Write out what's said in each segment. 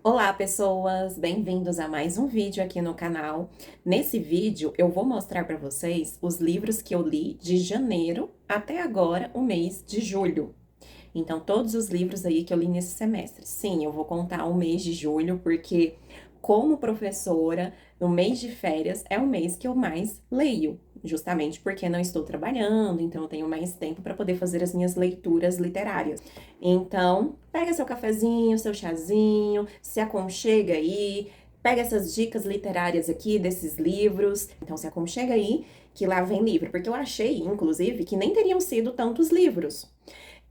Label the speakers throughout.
Speaker 1: Olá, pessoas! Bem-vindos a mais um vídeo aqui no canal. Nesse vídeo, eu vou mostrar para vocês os livros que eu li de janeiro até agora, o mês de julho. Então, todos os livros aí que eu li nesse semestre. Sim, eu vou contar o mês de julho, porque, como professora, no mês de férias é o mês que eu mais leio, justamente porque não estou trabalhando, então eu tenho mais tempo para poder fazer as minhas leituras literárias. Então, pega seu cafezinho, seu chazinho, se aconchega aí, pega essas dicas literárias aqui desses livros. Então, se aconchega aí, que lá vem livro, porque eu achei, inclusive, que nem teriam sido tantos livros.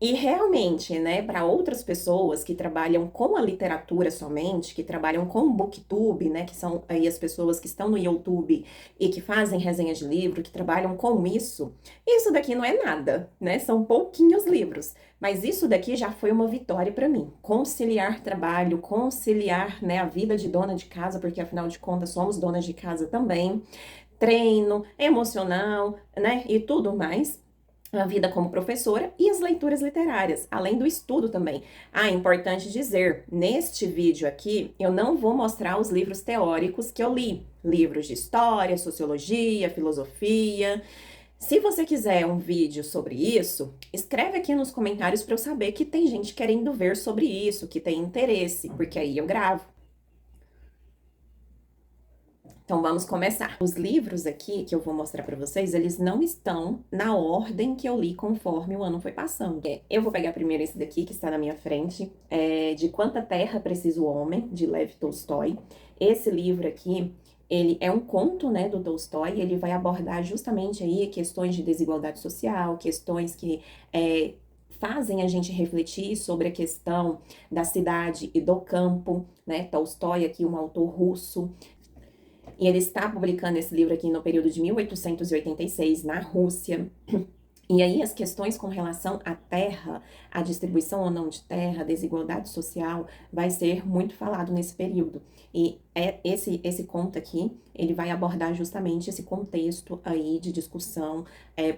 Speaker 1: E realmente, né, para outras pessoas que trabalham com a literatura somente, que trabalham com o booktube, né, que são aí as pessoas que estão no YouTube e que fazem resenhas de livro, que trabalham com isso daqui não é nada, né? São pouquinhos livros, mas isso daqui já foi uma vitória para mim. Conciliar trabalho, conciliar, né, a vida de dona de casa, porque afinal de contas somos donas de casa também, treino emocional, né, e tudo mais, a vida como professora e as leituras literárias, além do estudo também. Ah, é importante dizer, neste vídeo aqui, eu não vou mostrar os livros teóricos que eu li. Livros de história, sociologia, filosofia. Se você quiser um vídeo sobre isso, escreve aqui nos comentários para eu saber que tem gente querendo ver sobre isso, que tem interesse, porque aí eu gravo. Então vamos começar. Os livros aqui que eu vou mostrar para vocês, eles não estão na ordem que eu li conforme o ano foi passando. Eu vou pegar primeiro esse daqui que está na minha frente, De Quanta Terra Precisa o Homem, de Lev Tolstói. Esse livro aqui, ele é um conto, né, do Tolstói, ele vai abordar justamente aí questões de desigualdade social, questões que fazem a gente refletir sobre a questão da cidade e do campo, né? Tolstói aqui, um autor russo, e ele está publicando esse livro aqui no período de 1886, na Rússia. E aí as questões com relação à terra, a distribuição ou não de terra, desigualdade social, vai ser muito falado nesse período. E esse conto aqui, ele vai abordar justamente esse contexto aí de discussão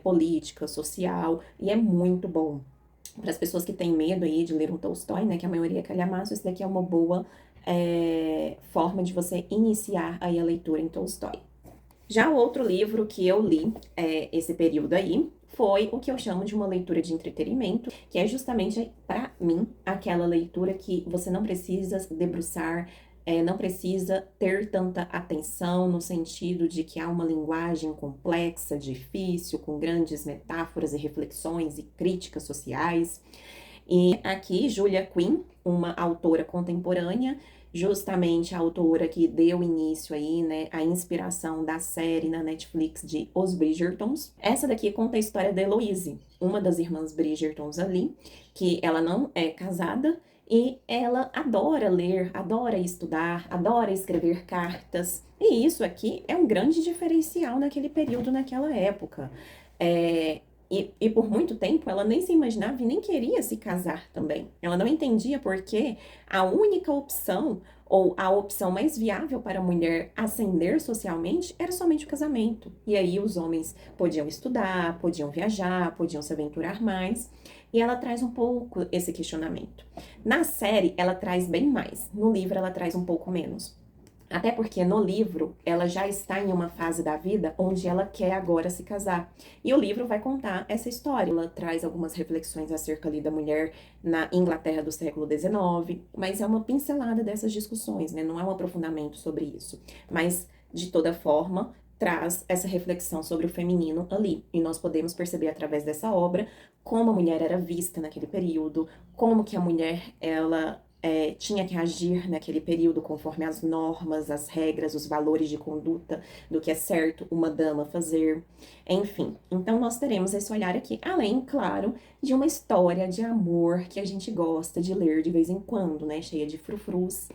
Speaker 1: política, social, e é muito bom. Para as pessoas que têm medo aí de ler um Tolstói, né, que a maioria é calhamaço, esse daqui é uma boa forma de você iniciar aí a leitura em Tolstói. Já o outro livro que eu li esse período aí foi o que eu chamo de uma leitura de entretenimento, que é justamente, para mim, aquela leitura que você não precisa debruçar, não precisa ter tanta atenção, no sentido de que há uma linguagem complexa, difícil, com grandes metáforas e reflexões e críticas sociais. E aqui, Julia Quinn, uma autora contemporânea, justamente a autora que deu início aí, né, à inspiração da série na Netflix de Os Bridgertons. Essa daqui conta a história da Eloise, uma das irmãs Bridgertons ali, que ela não é casada e ela adora ler, adora estudar, adora escrever cartas. E isso aqui é um grande diferencial naquele período, naquela época. É, e por muito tempo ela nem se imaginava e nem queria se casar também. Ela não entendia porque a única opção, ou a opção mais viável para a mulher ascender socialmente, era somente o casamento. E aí os homens podiam estudar, podiam viajar, podiam se aventurar mais. E ela traz um pouco esse questionamento. Na série, ela traz bem mais. No livro, ela traz um pouco menos. Até porque no livro ela já está em uma fase da vida onde ela quer agora se casar. E o livro vai contar essa história. Ela traz algumas reflexões acerca ali da mulher na Inglaterra do século XIX, mas é uma pincelada dessas discussões, né? Não é um aprofundamento sobre isso. Mas, de toda forma, traz essa reflexão sobre o feminino ali. E nós podemos perceber através dessa obra como a mulher era vista naquele período, como que a mulher, ela tinha que agir naquele período conforme as normas, as regras, os valores de conduta do que é certo uma dama fazer, enfim. Então nós teremos esse olhar aqui, além, claro, de uma história de amor que a gente gosta de ler de vez em quando, né, cheia de frufrus,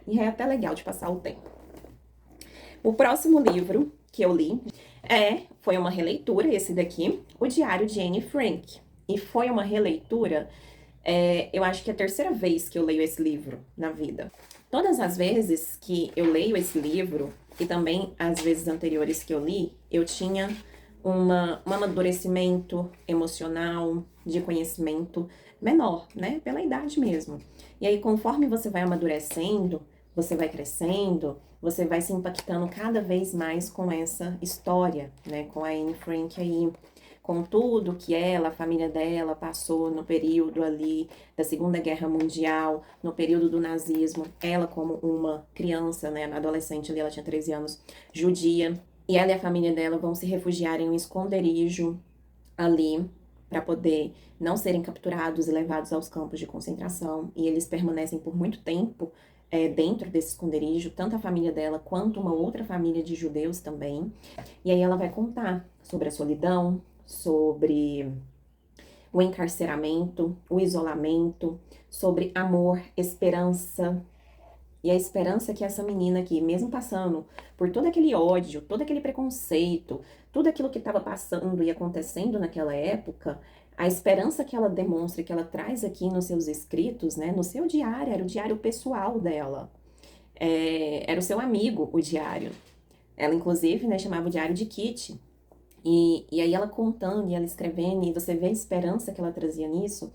Speaker 1: e é até legal de passar o tempo. O próximo livro que eu li foi uma releitura, esse daqui, O Diário de Anne Frank, e foi uma releitura eu acho que é a terceira vez que eu leio esse livro na vida. Todas as vezes que eu leio esse livro, e também as vezes anteriores que eu li, eu tinha um amadurecimento emocional, de conhecimento, menor, né? Pela idade mesmo. E aí, conforme você vai amadurecendo, você vai crescendo, você vai se impactando cada vez mais com essa história, né? Com a Anne Frank aí, com tudo que ela, a família dela passou no período ali da Segunda Guerra Mundial, no período do nazismo, ela como uma criança, né, adolescente ali, ela tinha 13 anos, judia, e ela e a família dela vão se refugiar em um esconderijo ali para poder não serem capturados e levados aos campos de concentração, e eles permanecem por muito tempo dentro desse esconderijo, tanto a família dela quanto uma outra família de judeus também. E aí ela vai contar sobre a solidão, sobre o encarceramento, o isolamento, sobre amor, esperança. E a esperança que essa menina aqui, mesmo passando por todo aquele ódio, todo aquele preconceito, tudo aquilo que estava passando e acontecendo naquela época, a esperança que ela demonstra, que ela traz aqui nos seus escritos, né, no seu diário, era o diário pessoal dela. Era o seu amigo, o diário. Ela, inclusive, né, chamava o diário de Kitty. E aí ela contando e ela escrevendo, e você vê a esperança que ela trazia nisso,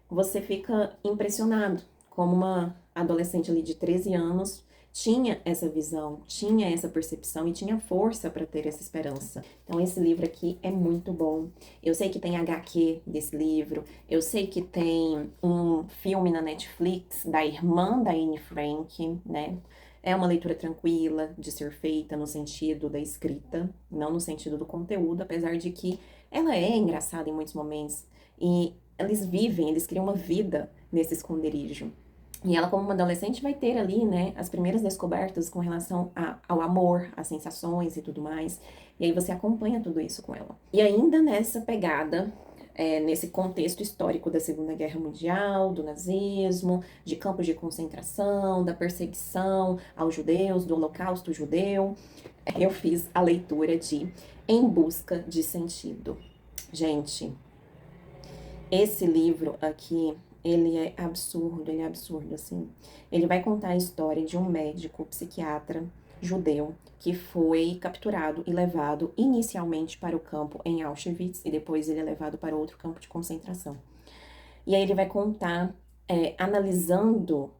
Speaker 1: você fica impressionado como uma adolescente ali de 13 anos tinha essa visão, tinha essa percepção e tinha força para ter essa esperança. Então esse livro aqui é muito bom. Eu sei que tem HQ desse livro, eu sei que tem um filme na Netflix da irmã da Anne Frank, né? É uma leitura tranquila de ser feita no sentido da escrita, não no sentido do conteúdo, apesar de que ela é engraçada em muitos momentos. E eles vivem, eles criam uma vida nesse esconderijo. E ela, como uma adolescente, vai ter ali, né, as primeiras descobertas com relação ao amor, às sensações e tudo mais. E aí você acompanha tudo isso com ela. E ainda nessa pegada, nesse contexto histórico da Segunda Guerra Mundial, do nazismo, de campos de concentração, da perseguição aos judeus, do Holocausto judeu, eu fiz a leitura de Em Busca de Sentido. Gente, esse livro aqui, ele é absurdo, assim. Ele vai contar a história de um médico psiquiatra judeu que foi capturado e levado inicialmente para o campo em Auschwitz e depois ele é levado para outro campo de concentração. E aí ele vai contar, analisando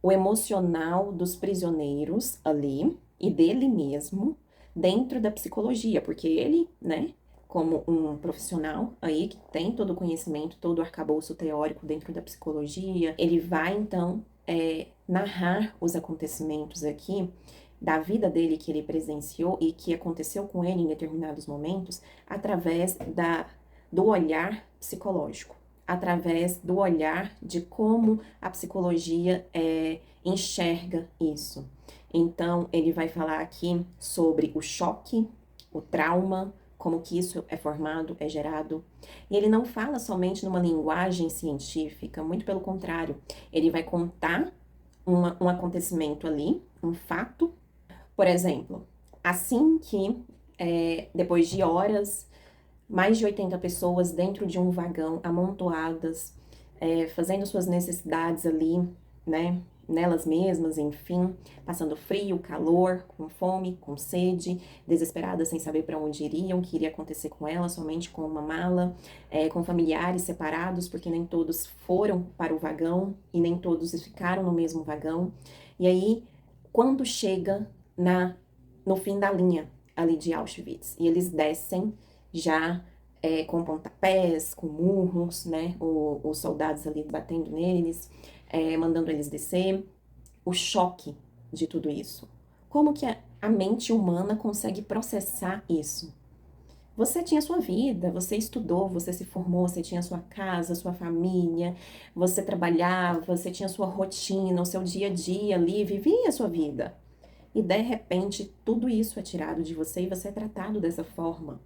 Speaker 1: o emocional dos prisioneiros ali e dele mesmo dentro da psicologia, porque ele, né, como um profissional aí que tem todo o conhecimento, todo o arcabouço teórico dentro da psicologia, ele vai então narrar os acontecimentos aqui da vida dele que ele presenciou e que aconteceu com ele em determinados momentos através do olhar psicológico, através do olhar de como a psicologia enxerga isso. Então, ele vai falar aqui sobre o choque, o trauma, como que isso é formado, é gerado. E ele não fala somente numa linguagem científica, muito pelo contrário. Ele vai contar um acontecimento ali, um fato. Por exemplo, assim que, depois de horas, mais de 80 pessoas dentro de um vagão, amontoadas, fazendo suas necessidades ali, né, nelas mesmas, enfim, passando frio, calor, com fome, com sede, desesperadas sem saber para onde iriam, o que iria acontecer com elas, somente com uma mala, com familiares separados, porque nem todos foram para o vagão e nem todos ficaram no mesmo vagão. E aí, quando chega no fim da linha ali de Auschwitz, e eles descem já com pontapés, com murros, né? Os soldados ali batendo neles, mandando eles descer. O choque de tudo isso. Como que a mente humana consegue processar isso? Você tinha sua vida, você estudou, você se formou, você tinha sua casa, sua família, você trabalhava, você tinha sua rotina, o seu dia a dia ali, vivia a sua vida. E de repente tudo isso é tirado de você e você é tratado dessa forma.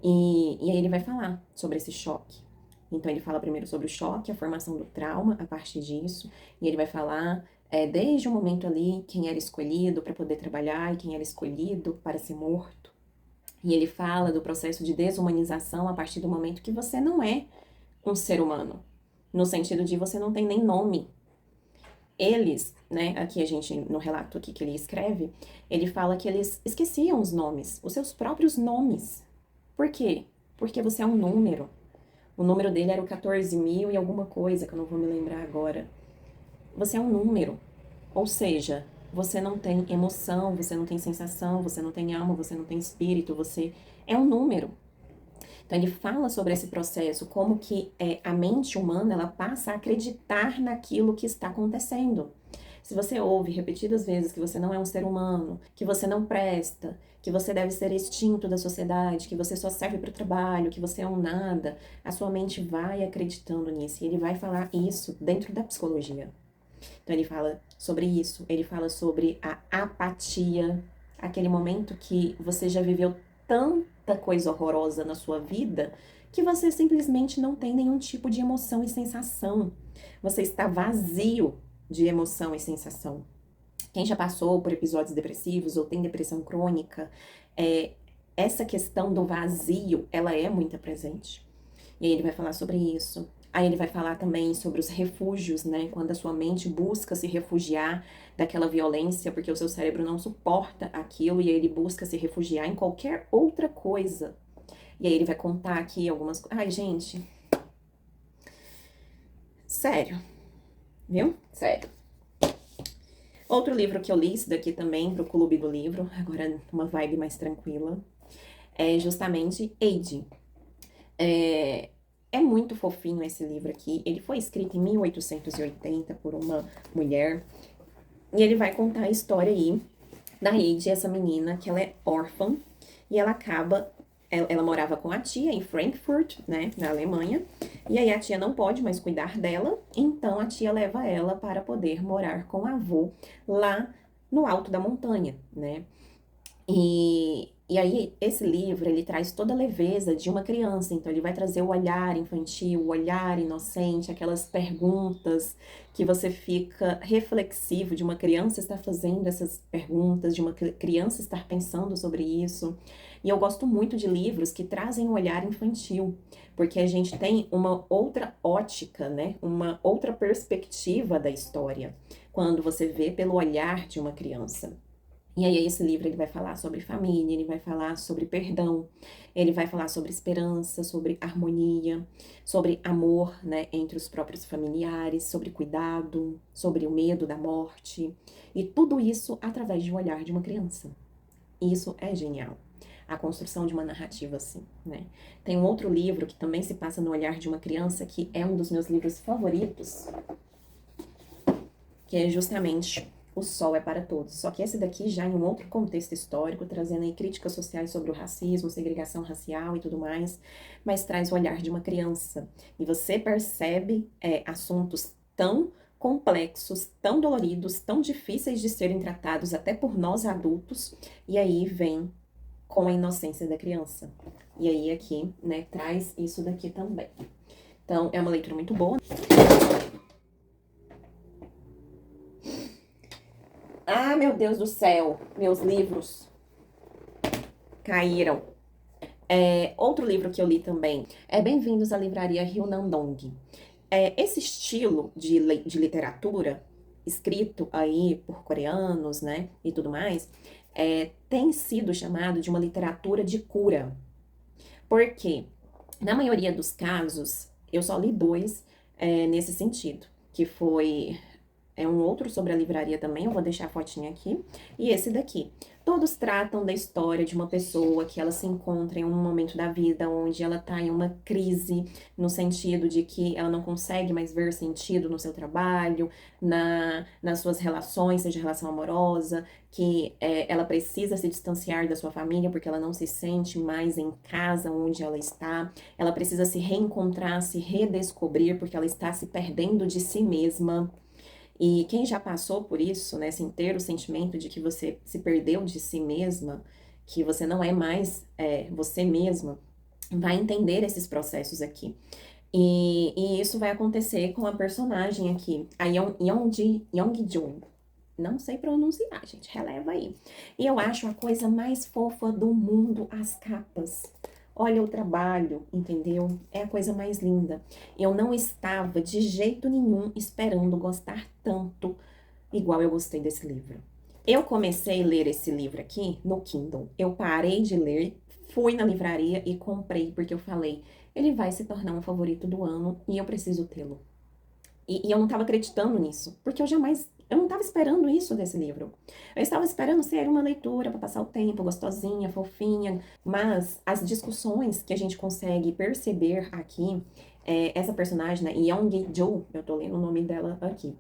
Speaker 1: E aí ele vai falar sobre esse choque. Então ele fala primeiro sobre o choque, a formação do trauma a partir disso, e ele vai falar desde o momento ali quem era escolhido para poder trabalhar e quem era escolhido para ser morto. E ele fala do processo de desumanização a partir do momento que você não é um ser humano, no sentido de você não tem nem nome. Eles, né, aqui a gente, no relato aqui que ele escreve, ele fala que eles esqueciam os nomes, os seus próprios nomes. Por quê? Porque você é um número. O número dele era o 14.000 e alguma coisa, que eu não vou me lembrar agora. Você é um número. Ou seja, você não tem emoção, você não tem sensação, você não tem alma, você não tem espírito, você é um número. Então ele fala sobre esse processo, como que a mente humana ela passa a acreditar naquilo que está acontecendo. Se você ouve repetidas vezes que você não é um ser humano, que você não presta, que você deve ser extinto da sociedade, que você só serve para o trabalho, que você é um nada, a sua mente vai acreditando nisso. E ele vai falar isso dentro da psicologia. Então ele fala sobre isso, ele fala sobre a apatia, aquele momento que você já viveu tanta coisa horrorosa na sua vida que você simplesmente não tem nenhum tipo de emoção e sensação. Você está vazio de emoção e sensação. Quem já passou por episódios depressivos ou tem depressão crônica, essa questão do vazio, ela é muito presente. E aí ele vai falar sobre isso. Aí ele vai falar também sobre os refúgios, né? Quando a sua mente busca se refugiar daquela violência, porque o seu cérebro não suporta aquilo, e aí ele busca se refugiar em qualquer outra coisa. E aí ele vai contar aqui algumas coisas. Ai, gente. Sério. Viu? Sério. Outro livro que eu li, isso daqui também, pro Clube do Livro, agora uma vibe mais tranquila, é justamente Age. É muito fofinho esse livro aqui. Ele foi escrito em 1880 por uma mulher. E ele vai contar a história aí da Heidi, essa menina, que ela é órfã. E ela acaba... Ela morava com a tia em Frankfurt, né, na Alemanha. E aí a tia não pode mais cuidar dela. Então a tia leva ela para poder morar com o avô lá no alto da montanha, né? E aí, esse livro, ele traz toda a leveza de uma criança, então ele vai trazer o olhar infantil, o olhar inocente, aquelas perguntas que você fica reflexivo, de uma criança estar fazendo essas perguntas, de uma criança estar pensando sobre isso. E eu gosto muito de livros que trazem o olhar infantil, porque a gente tem uma outra ótica, né? Uma outra perspectiva da história, quando você vê pelo olhar de uma criança. E aí esse livro ele vai falar sobre família, ele vai falar sobre perdão, ele vai falar sobre esperança, sobre harmonia, sobre amor, né, entre os próprios familiares, sobre cuidado, sobre o medo da morte, e tudo isso através de um olhar de uma criança. Isso é genial. A construção de uma narrativa assim, né? Tem um outro livro que também se passa no olhar de uma criança, que é um dos meus livros favoritos, que é justamente O Sol é para Todos. Só que esse daqui já em um outro contexto histórico, trazendo aí críticas sociais sobre o racismo, segregação racial e tudo mais, mas traz o olhar de uma criança. E você percebe assuntos tão complexos, tão doloridos, tão difíceis de serem tratados até por nós adultos, e aí vem com a inocência da criança. E aí aqui, né, traz isso daqui também. Então, é uma leitura muito boa. Ah, meu Deus do céu, meus livros caíram. Outro livro que eu li também é Bem-vindos à Livraria Rio Nandong. Esse estilo de literatura, escrito aí por coreanos, né, e tudo mais, tem sido chamado de uma literatura de cura. Por quê? Na maioria dos casos, eu só li dois nesse sentido, que foi um outro sobre a livraria também, eu vou deixar a fotinha aqui, e esse daqui. Todos tratam da história de uma pessoa que ela se encontra em um momento da vida onde ela tá em uma crise, no sentido de que ela não consegue mais ver sentido no seu trabalho, nas suas relações, seja relação amorosa, que ela precisa se distanciar da sua família porque ela não se sente mais em casa onde ela está, ela precisa se reencontrar, se redescobrir porque ela está se perdendo de si mesma. E quem já passou por isso, né, sem ter o sentimento de que você se perdeu de si mesma, que você não é mais você mesma, vai entender esses processos aqui. E isso vai acontecer com a personagem aqui, a Yeongjun. Não sei pronunciar, gente, releva aí. E eu acho a coisa mais fofa do mundo as capas. Olha o trabalho, entendeu? É a coisa mais linda. Eu não estava de jeito nenhum esperando gostar tanto igual eu gostei desse livro. Eu comecei a ler esse livro aqui no Kindle. Eu parei de ler, fui na livraria e comprei, porque eu falei, ele vai se tornar um favorito do ano e eu preciso tê-lo. E eu não estava acreditando nisso, porque eu não estava esperando isso desse livro. Eu estava esperando ser uma leitura para passar o tempo, gostosinha, fofinha, mas as discussões que a gente consegue perceber aqui, essa personagem, né, Young-jo, eu tô lendo o nome dela aqui,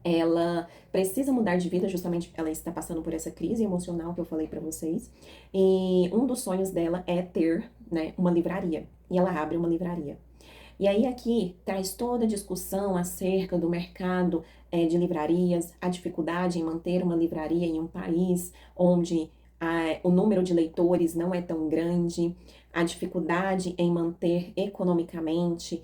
Speaker 1: ela precisa mudar de vida, justamente ela está passando por essa crise emocional que eu falei para vocês, e um dos sonhos dela é ter, né, uma livraria, e ela abre uma livraria. E aí aqui traz toda a discussão acerca do mercado de livrarias, a dificuldade em manter uma livraria em um país onde o número de leitores não é tão grande, a dificuldade em manter economicamente,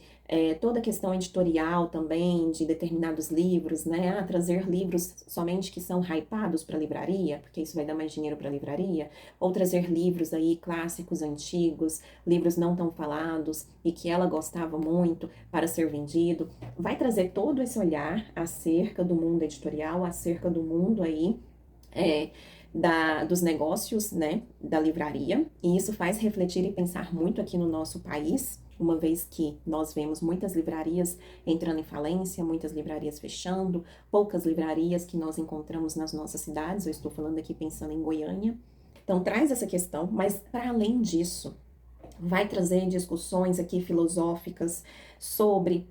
Speaker 1: toda a questão editorial também de determinados livros, né? Trazer livros somente que são hypados para a livraria, porque isso vai dar mais dinheiro para a livraria, ou trazer livros aí clássicos antigos, livros não tão falados e que ela gostava muito para ser vendido, vai trazer todo esse olhar acerca do mundo editorial, acerca do mundo aí é, dos negócios, né, da livraria, e isso faz refletir e pensar muito aqui no nosso país, uma vez que nós vemos muitas livrarias entrando em falência, muitas livrarias fechando, poucas livrarias que nós encontramos nas nossas cidades, eu estou falando aqui pensando em Goiânia. Então traz essa questão, mas para além disso, vai trazer discussões aqui filosóficas sobre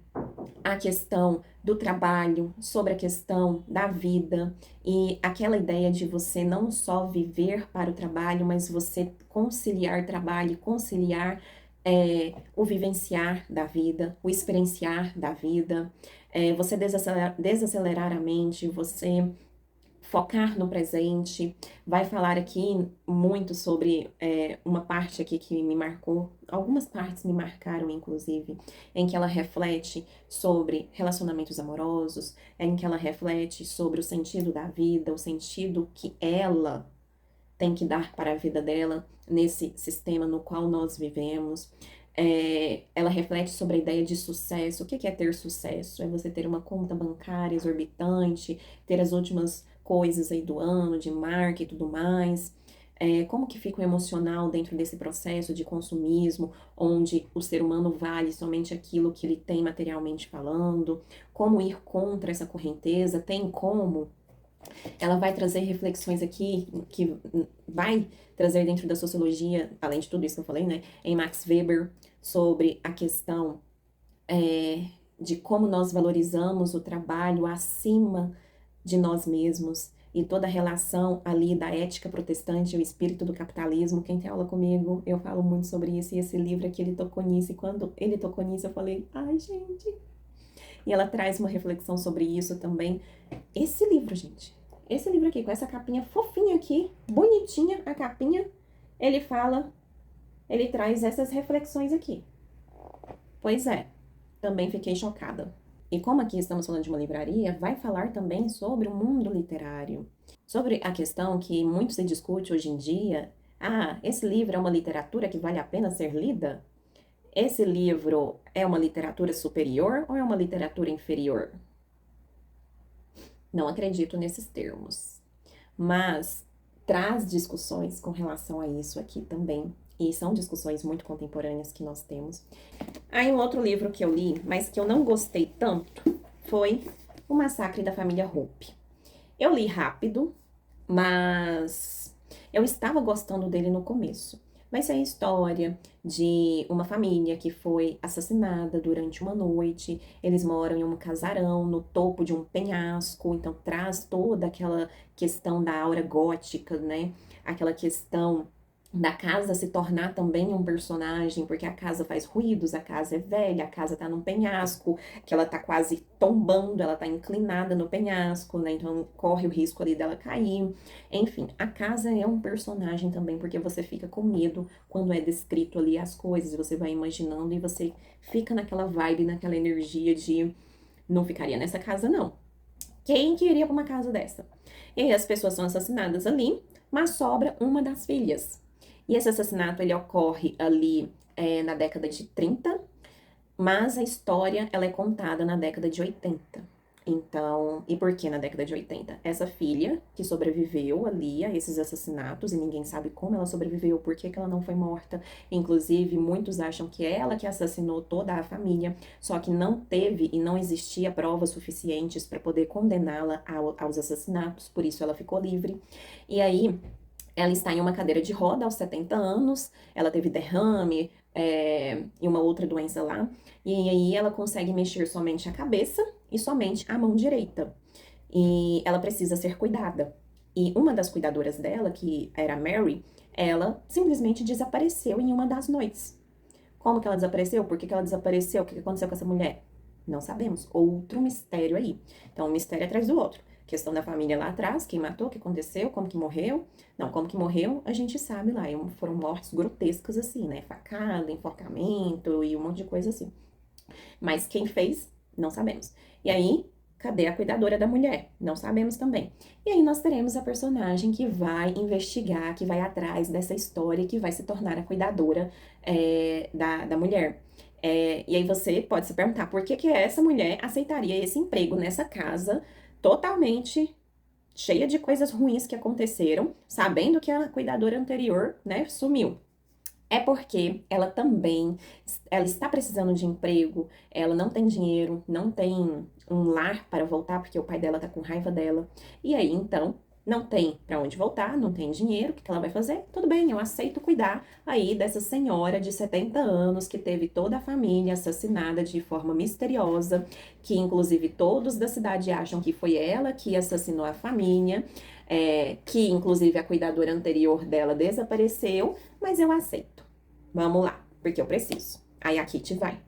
Speaker 1: a questão do trabalho, sobre a questão da vida e aquela ideia de você não só viver para o trabalho, mas você conciliar trabalho e conciliar o vivenciar da vida, o experienciar da vida, você desacelerar a mente, você focar no presente, vai falar aqui muito sobre uma parte aqui que me marcou, algumas partes me marcaram, inclusive, em que ela reflete sobre relacionamentos amorosos, em que ela reflete sobre o sentido da vida, o sentido que ela tem que dar para a vida dela nesse sistema no qual nós vivemos. Ela reflete sobre a ideia de sucesso. O que é ter sucesso? É você ter uma conta bancária exorbitante, ter as últimas coisas aí do ano, de marca e tudo mais. Como que fica o emocional dentro desse processo de consumismo, onde o ser humano vale somente aquilo que ele tem materialmente falando? Como ir contra essa correnteza? Tem como? Ela vai trazer reflexões aqui que vai trazer dentro da sociologia, além de tudo isso que eu falei, né, em Max Weber, sobre a questão de como nós valorizamos o trabalho acima de nós mesmos e toda a relação ali da ética protestante, o espírito do capitalismo. Quem tem aula comigo, eu falo muito sobre isso, e esse livro aqui, ele tocou nisso, e quando ele tocou nisso, eu falei, ai, gente. E ela traz uma reflexão sobre isso também. Esse livro, gente, esse livro aqui, com essa capinha fofinha aqui, bonitinha a capinha, ele fala, ele traz essas reflexões aqui. Pois é, também fiquei chocada. E como aqui estamos falando de uma livraria, vai falar também sobre o mundo literário. Sobre a questão que muito se discute hoje em dia, esse livro é uma literatura que vale a pena ser lida? Esse livro é uma literatura superior ou é uma literatura inferior? Não acredito nesses termos. Mas traz discussões com relação a isso aqui também. E são discussões muito contemporâneas que nós temos. Aí um outro livro que eu li, mas que eu não gostei tanto, foi O Massacre da Família Hope. Eu li rápido, mas eu estava gostando dele no começo. Mas é a história de uma família que foi assassinada durante uma noite. Eles moram em um casarão no topo de um penhasco, então traz toda aquela questão da aura gótica, né? Aquela questão da casa se tornar também um personagem, porque a casa faz ruídos, a casa é velha, a casa tá num penhasco, que ela tá quase tombando, ela tá inclinada no penhasco, né? Então corre o risco ali dela cair. Enfim, a casa é um personagem também, porque você fica com medo quando é descrito ali as coisas, você vai imaginando e você fica naquela vibe, naquela energia de não ficaria nessa casa, não. Quem queria pra uma casa dessa? E aí as pessoas são assassinadas ali, mas sobra uma das filhas. E esse assassinato, ele ocorre ali na década de 30, mas a história, ela é contada na década de 80. Então, e por que na década de 80? Essa filha que sobreviveu ali a esses assassinatos e ninguém sabe como ela sobreviveu, por que que ela não foi morta. Inclusive, muitos acham que é ela que assassinou toda a família, só que não teve e não existia provas suficientes para poder condená-la aos assassinatos, por isso ela ficou livre. E aí, ela está em uma cadeira de roda aos 70 anos, ela teve derrame, e uma outra doença lá, e aí ela consegue mexer somente a cabeça e somente a mão direita. E ela precisa ser cuidada. E uma das cuidadoras dela, que era a Mary, ela simplesmente desapareceu em uma das noites. Como que ela desapareceu? Por que que ela desapareceu? O que que aconteceu com essa mulher? Não sabemos. Outro mistério aí. Então, um mistério atrás do outro. Questão da família lá atrás, quem matou, o que aconteceu, como que morreu. Não, como que morreu, a gente sabe lá. Foram mortes grotescas assim, né? Facada, enforcamento e um monte de coisa assim. Mas quem fez, não sabemos. E aí, cadê a cuidadora da mulher? Não sabemos também. E aí nós teremos a personagem que vai investigar, que vai atrás dessa história, que vai se tornar a cuidadora da mulher. E aí você pode se perguntar por que que essa mulher aceitaria esse emprego nessa casa totalmente cheia de coisas ruins que aconteceram, sabendo que a cuidadora anterior, né, sumiu. É porque ela também, ela está precisando de emprego, ela não tem dinheiro, não tem um lar para voltar, porque o pai dela tá com raiva dela. E aí, então, não tem para onde voltar, não tem dinheiro, o que ela vai fazer? Tudo bem, eu aceito cuidar aí dessa senhora de 70 anos que teve toda a família assassinada de forma misteriosa, que inclusive todos da cidade acham que foi ela que assassinou a família, que inclusive a cuidadora anterior dela desapareceu, mas eu aceito. Vamos lá, porque eu preciso. Aí a Kitty vai.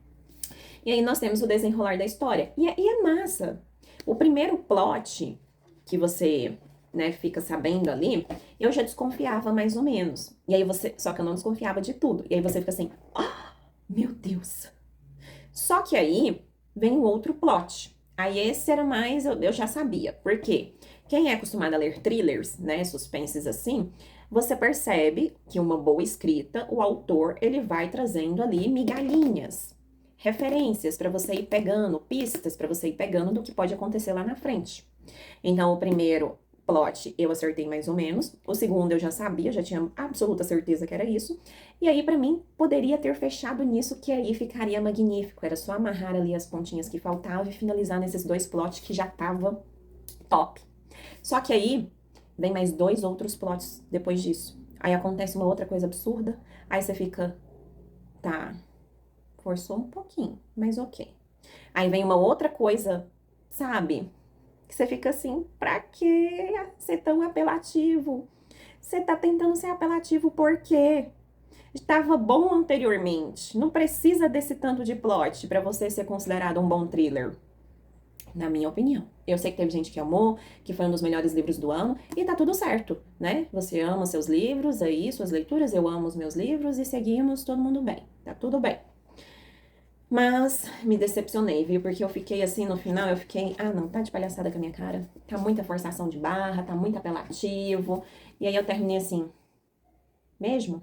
Speaker 1: E aí nós temos o desenrolar da história. E é massa. O primeiro plot que você, né, fica sabendo ali, eu já desconfiava mais ou menos. E aí você, só que eu não desconfiava de tudo. E aí você fica assim, oh, meu Deus. Só que aí vem o outro plot. Aí esse era mais, eu já sabia. Por quê? Quem é acostumado a ler thrillers, né, suspenses assim, você percebe que uma boa escrita, o autor, ele vai trazendo ali migalhinhas, referências para você ir pegando, pistas para você ir pegando do que pode acontecer lá na frente. Então, o primeiro plot eu acertei mais ou menos, o segundo eu já sabia, já tinha absoluta certeza que era isso, e aí para mim poderia ter fechado nisso que aí ficaria magnífico, era só amarrar ali as pontinhas que faltavam e finalizar nesses dois plots que já tava top. Só que aí vem mais dois outros plots depois disso. Aí acontece uma outra coisa absurda, aí você fica, tá, forçou um pouquinho, mas ok. Aí vem uma outra coisa, sabe? Que você fica assim, pra que ser tão apelativo? Você tá tentando ser apelativo por quê? Estava bom anteriormente. Não precisa desse tanto de plot pra você ser considerado um bom thriller. Na minha opinião. Eu sei que teve gente que amou, que foi um dos melhores livros do ano, e tá tudo certo, né? Você ama seus livros, aí, suas leituras, eu amo os meus livros, e seguimos todo mundo bem. Tá tudo bem. Mas me decepcionei, viu? Porque eu fiquei assim, no final, eu fiquei, ah, não, tá de palhaçada com a minha cara. Tá muita forçação de barra, tá muito apelativo. E aí eu terminei assim, mesmo?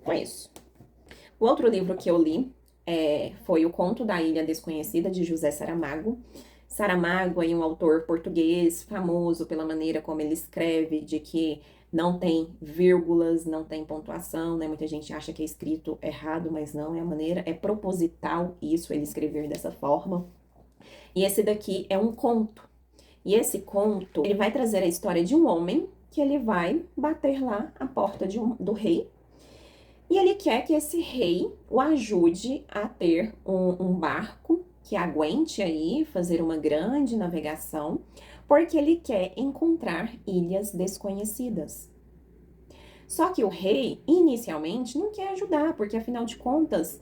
Speaker 1: Foi isso. O outro livro que eu li foi O Conto da Ilha Desconhecida, de José Saramago. Saramago é um autor português, famoso pela maneira como ele escreve, de que não tem vírgulas, não tem pontuação, né? Muita gente acha que é escrito errado, mas não, é a maneira, é proposital isso, ele escrever dessa forma. E esse daqui é um conto. E esse conto, ele vai trazer a história de um homem que ele vai bater lá à porta do rei. E ele quer que esse rei o ajude a ter um barco que aguente aí fazer uma grande navegação, porque ele quer encontrar ilhas desconhecidas. Só que o rei, inicialmente, não quer ajudar, porque afinal de contas,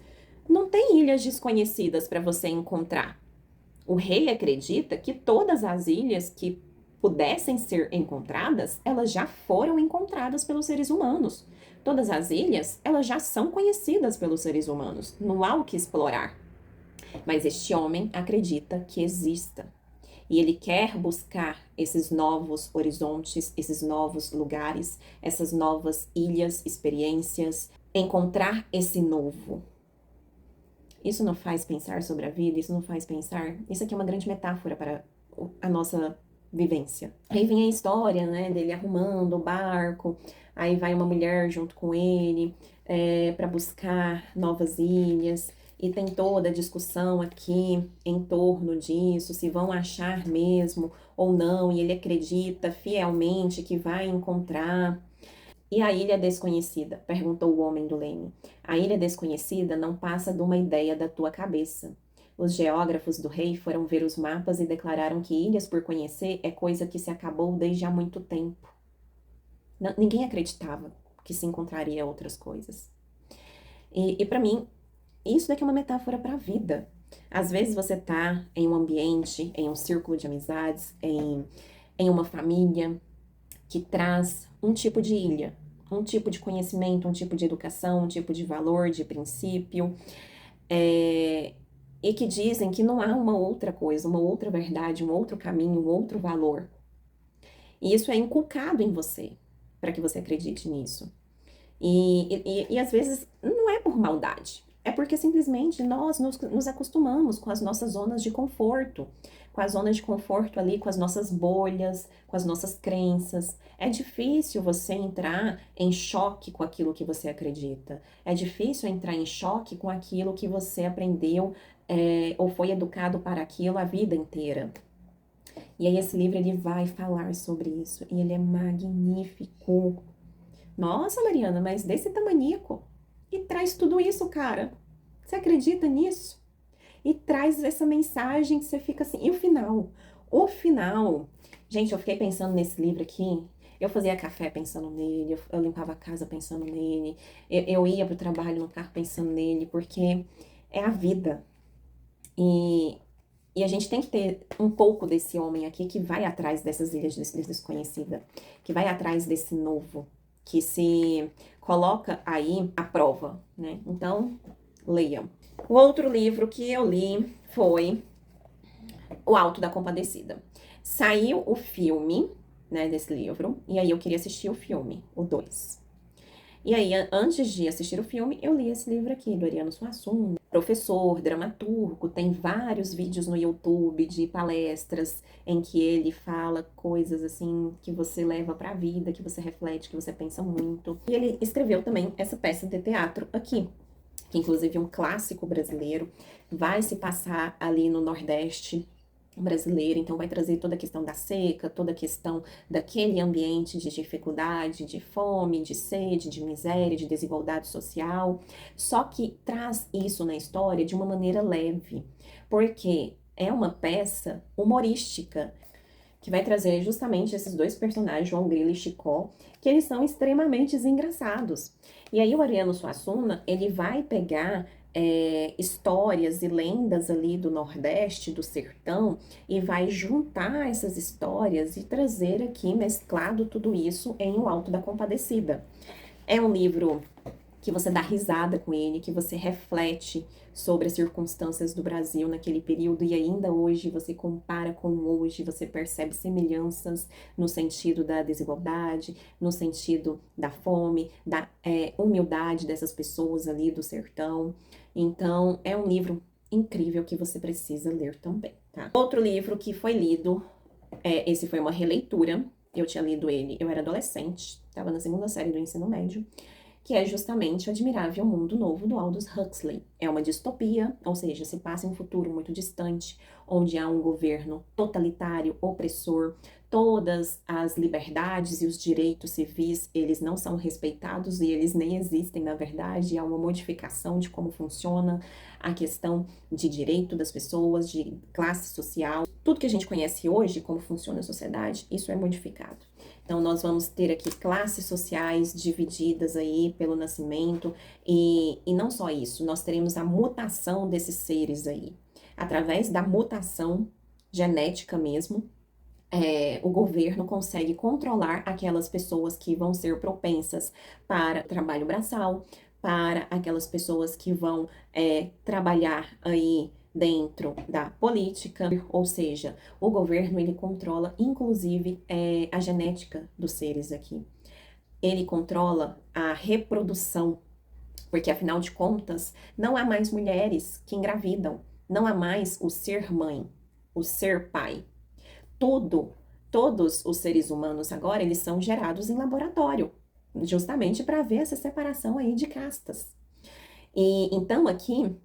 Speaker 1: não tem ilhas desconhecidas para você encontrar. O rei acredita que todas as ilhas que pudessem ser encontradas, elas já foram encontradas pelos seres humanos. Todas as ilhas, elas já são conhecidas pelos seres humanos. Não há o que explorar. Mas este homem acredita que exista. E ele quer buscar esses novos horizontes, esses novos lugares, essas novas ilhas, experiências, encontrar esse novo. Isso não faz pensar sobre a vida? Isso não faz pensar? Isso aqui é uma grande metáfora para a nossa vivência. Aí vem a história, né, dele arrumando o barco, aí vai uma mulher junto com ele para buscar novas ilhas, e tem toda a discussão aqui em torno disso, se vão achar mesmo ou não, e ele acredita fielmente que vai encontrar. E a ilha desconhecida? Perguntou o homem do leme. A ilha desconhecida não passa de uma ideia da tua cabeça. Os geógrafos do rei foram ver os mapas e declararam que ilhas por conhecer é coisa que se acabou desde há muito tempo. Ninguém acreditava que se encontraria outras coisas. E para mim, isso daqui é uma metáfora para a vida. Às vezes você tá em um ambiente, em um círculo de amizades, em uma família que traz um tipo de ilha, um tipo de conhecimento, um tipo de educação, um tipo de valor, de princípio, e que dizem que não há uma outra coisa, uma outra verdade, um outro caminho, um outro valor. E isso é inculcado em você, para que você acredite nisso. E às vezes não é por maldade, é porque simplesmente nós nos acostumamos com as nossas zonas de conforto, com as zonas de conforto ali, com as nossas bolhas, com as nossas crenças. É difícil você entrar em choque com aquilo que você acredita, é difícil entrar em choque com aquilo que você aprendeu, ou foi educado para aquilo a vida inteira. E aí esse livro ele vai falar sobre isso, e ele é magnífico. Nossa, Mariana, mas desse tamanico. E traz tudo isso, cara. Você acredita nisso? E traz essa mensagem que você fica assim. E o final? O final. Gente, eu fiquei pensando nesse livro aqui. Eu fazia café pensando nele, eu limpava a casa pensando nele, eu ia pro trabalho no carro pensando nele, porque é a vida. E, e a gente tem que ter um pouco desse homem aqui que vai atrás dessas ilhas desconhecidas, que vai atrás desse novo, que se coloca aí à prova, né? Então, leiam. O outro livro que eu li foi O Alto da Compadecida. Saiu o filme, né, desse livro, e aí eu queria assistir o filme, o 2. E aí, antes de assistir o filme, eu li esse livro aqui, do Ariano Suassuna, professor, dramaturgo, tem vários vídeos no YouTube de palestras em que ele fala coisas assim que você leva pra vida, que você reflete, que você pensa muito. E ele escreveu também essa peça de teatro aqui, que inclusive é um clássico brasileiro, vai se passar ali no Nordeste brasileiro, então vai trazer toda a questão da seca, toda a questão daquele ambiente de dificuldade, de fome, de sede, de miséria, de desigualdade social, só que traz isso na história de uma maneira leve, porque é uma peça humorística que vai trazer justamente esses dois personagens, João Grilo e Chicó, que eles são extremamente engraçados. E aí o Ariano Suassuna, ele vai pegar histórias e lendas ali do Nordeste, do sertão, e vai juntar essas histórias e trazer aqui, mesclado tudo isso, em O Alto da Compadecida. É um livro que você dá risada com ele, que você reflete sobre as circunstâncias do Brasil naquele período e ainda hoje você compara com hoje, você percebe semelhanças no sentido da desigualdade, no sentido da fome, da humildade dessas pessoas ali do sertão. Então, é um livro incrível que você precisa ler também, tá? Outro livro que foi lido, esse foi uma releitura, eu tinha lido ele, eu era adolescente, estava na segunda série do ensino médio, que é justamente o Admirável Mundo Novo do Aldous Huxley. É uma distopia, ou seja, se passa em um futuro muito distante, onde há um governo totalitário, opressor, todas as liberdades e os direitos civis, eles não são respeitados e eles nem existem, na verdade, há uma modificação de como funciona a questão de direito das pessoas, de classe social. Tudo que a gente conhece hoje, como funciona a sociedade, isso é modificado. Então, nós vamos ter aqui classes sociais divididas aí pelo nascimento, e não só isso, nós teremos a mutação desses seres aí. Através da mutação genética mesmo, o governo consegue controlar aquelas pessoas que vão ser propensas para trabalho braçal, para aquelas pessoas que vão trabalhar aí dentro da política, ou seja, o governo ele controla inclusive a genética dos seres aqui. Ele controla a reprodução Porque, afinal de contas, não há mais mulheres que engravidam, não há mais o ser mãe, o ser pai. Tudo, todos os seres humanos agora, eles são gerados em laboratório, justamente para ver essa separação aí de castas. E então aqui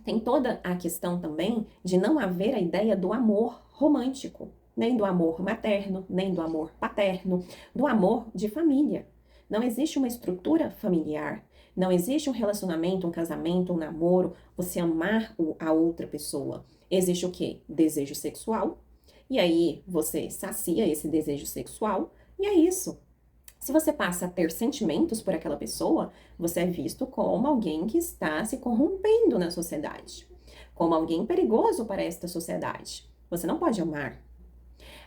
Speaker 1: tem toda a questão também de não haver a ideia do amor romântico, nem do amor materno, nem do amor paterno, do amor de família. Não existe uma estrutura familiar, não existe um relacionamento, um casamento, um namoro, você amar a outra pessoa. Existe o quê? Desejo sexual. E aí você sacia esse desejo sexual e é isso. Se você passa a ter sentimentos por aquela pessoa, você é visto como alguém que está se corrompendo na sociedade, como alguém perigoso para esta sociedade. Você não pode amar.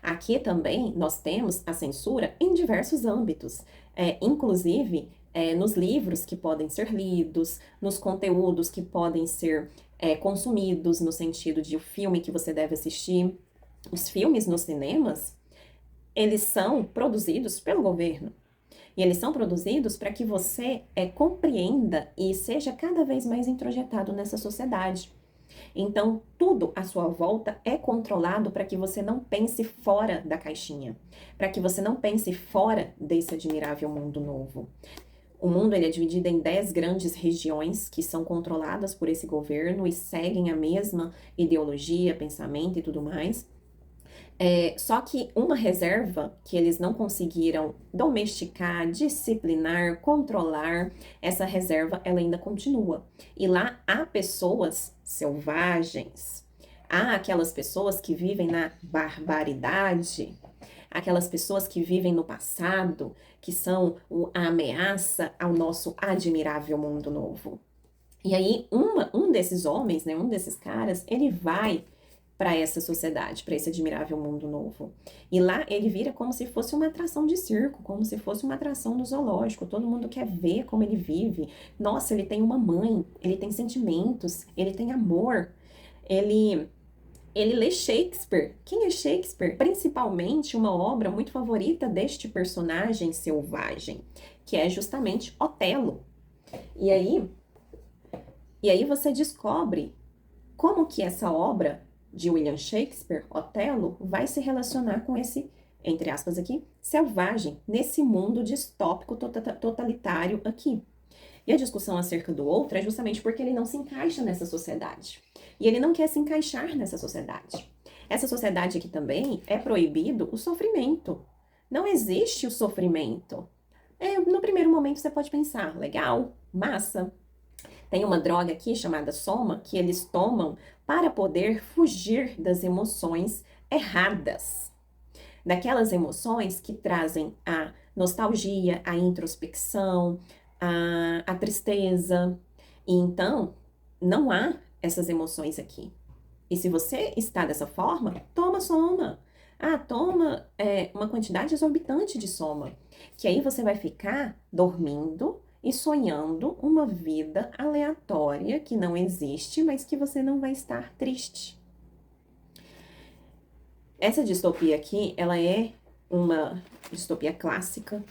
Speaker 1: Aqui também nós temos a censura em diversos âmbitos, inclusive nos livros que podem ser lidos, nos conteúdos que podem ser consumidos, no sentido de o filme que você deve assistir. Os filmes nos cinemas, eles são produzidos pelo governo. E eles são produzidos para que você compreenda e seja cada vez mais introjetado nessa sociedade. Então, tudo à sua volta é controlado para que você não pense fora da caixinha, para que você não pense fora desse admirável mundo novo. O mundo ele é dividido em 10 grandes regiões que são controladas por esse governo e seguem a mesma ideologia, pensamento e tudo mais. Só que uma reserva que eles não conseguiram domesticar, disciplinar, controlar, essa reserva ela ainda continua. E lá há pessoas selvagens, há aquelas pessoas que vivem na barbaridade, aquelas pessoas que vivem no passado, que são a ameaça ao nosso admirável mundo novo. E aí um desses homens, né, um desses caras, ele vai para essa sociedade, para esse admirável mundo novo. E lá ele vira como se fosse uma atração de circo, como se fosse uma atração do zoológico. Todo mundo quer ver como ele vive. Nossa, ele tem uma mãe, ele tem sentimentos, ele tem amor. Ele lê Shakespeare. Quem é Shakespeare? Principalmente uma obra muito favorita deste personagem selvagem, que é justamente Otelo. E aí você descobre como que essa obra de William Shakespeare, Otelo, vai se relacionar com esse, entre aspas aqui, selvagem, nesse mundo distópico totalitário aqui. E a discussão acerca do outro é justamente porque ele não se encaixa nessa sociedade. E ele não quer se encaixar nessa sociedade. Essa sociedade aqui também é proibido o sofrimento. Não existe o sofrimento. No primeiro momento você pode pensar, legal, massa. Tem uma droga aqui chamada soma que eles tomam para poder fugir das emoções erradas. Daquelas emoções que trazem a nostalgia, a introspecção, a tristeza. E então, não há essas emoções aqui. E se você está dessa forma, toma soma. Toma uma quantidade exorbitante de soma. Que aí você vai ficar dormindo e sonhando uma vida aleatória que não existe, mas que você não vai estar triste. Essa distopia aqui, ela é uma distopia clássica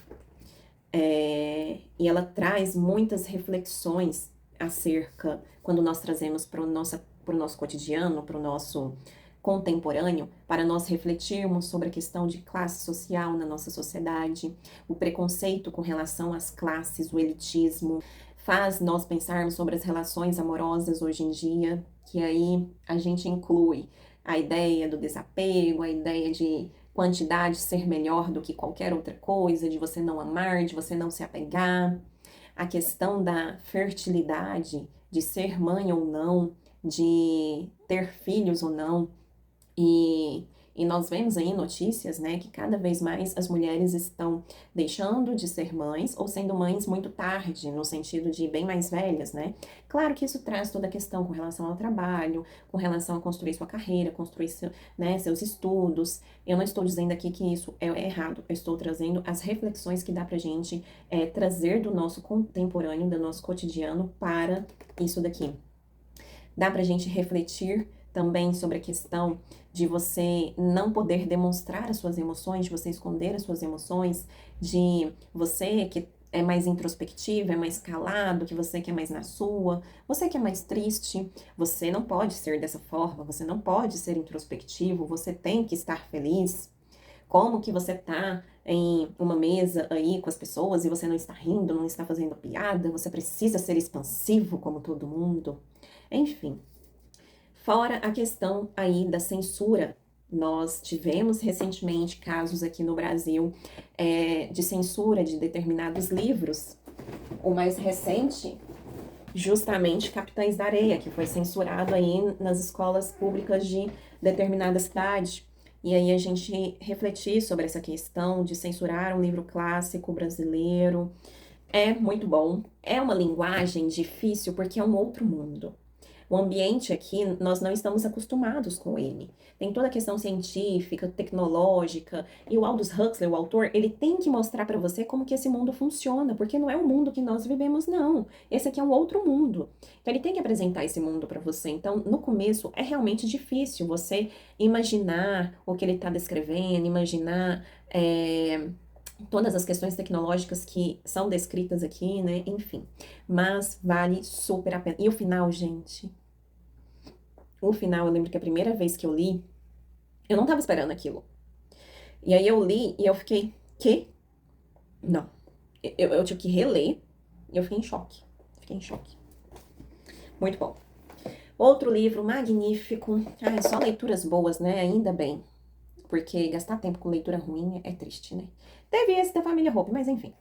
Speaker 1: e ela traz muitas reflexões acerca, quando nós trazemos para o nosso cotidiano, para o nosso contemporâneo, para nós refletirmos sobre a questão de classe social na nossa sociedade, o preconceito com relação às classes, o elitismo, faz nós pensarmos sobre as relações amorosas hoje em dia, que aí a gente inclui a ideia do desapego, a ideia de quantidade ser melhor do que qualquer outra coisa, de você não amar, de você não se apegar, a questão da fertilidade, de ser mãe ou não, de ter filhos ou não. E nós vemos aí notícias, né, que cada vez mais as mulheres estão deixando de ser mães ou sendo mães muito tarde, no sentido de bem mais velhas, né? Claro que isso traz toda a questão com relação ao trabalho, com relação a construir sua carreira, construir seus estudos. Eu não estou dizendo aqui que isso é errado, eu estou trazendo as reflexões que dá pra gente trazer do nosso contemporâneo, do nosso cotidiano para isso daqui. Dá pra gente refletir também sobre a questão de você não poder demonstrar as suas emoções, de você esconder as suas emoções, de você que é mais introspectivo, é mais calado, que você quer mais na sua, você que é mais triste, você não pode ser dessa forma, você não pode ser introspectivo, você tem que estar feliz. Como que você tá em uma mesa aí com as pessoas e você não está rindo, não está fazendo piada, você precisa ser expansivo como todo mundo. Enfim, fora a questão aí da censura. Nós tivemos recentemente casos aqui no Brasil de censura de determinados livros. O mais recente, justamente Capitães da Areia, que foi censurado aí nas escolas públicas de determinada cidade. E aí a gente refletir sobre essa questão de censurar um livro clássico brasileiro. É muito bom. É uma linguagem difícil porque é um outro mundo. O ambiente aqui, nós não estamos acostumados com ele. Tem toda a questão científica, tecnológica, e o Aldous Huxley, o autor, ele tem que mostrar para você como que esse mundo funciona, porque não é o mundo que nós vivemos, não. Esse aqui é um outro mundo. Então ele tem que apresentar esse mundo para você. Então, no começo é realmente difícil você imaginar o que ele está descrevendo, imaginar todas as questões tecnológicas que são descritas aqui, né? Enfim, mas vale super a pena. E o final, gente? O final, eu lembro que a primeira vez que eu li, eu não tava esperando aquilo. E aí eu li e eu fiquei, quê? Não. Eu tive que reler e eu fiquei em choque. Fiquei em choque. Muito bom. Outro livro magnífico. Ah, só leituras boas, né? Ainda bem. Porque gastar tempo com leitura ruim é triste, né? Teve esse da família Hope, mas enfim.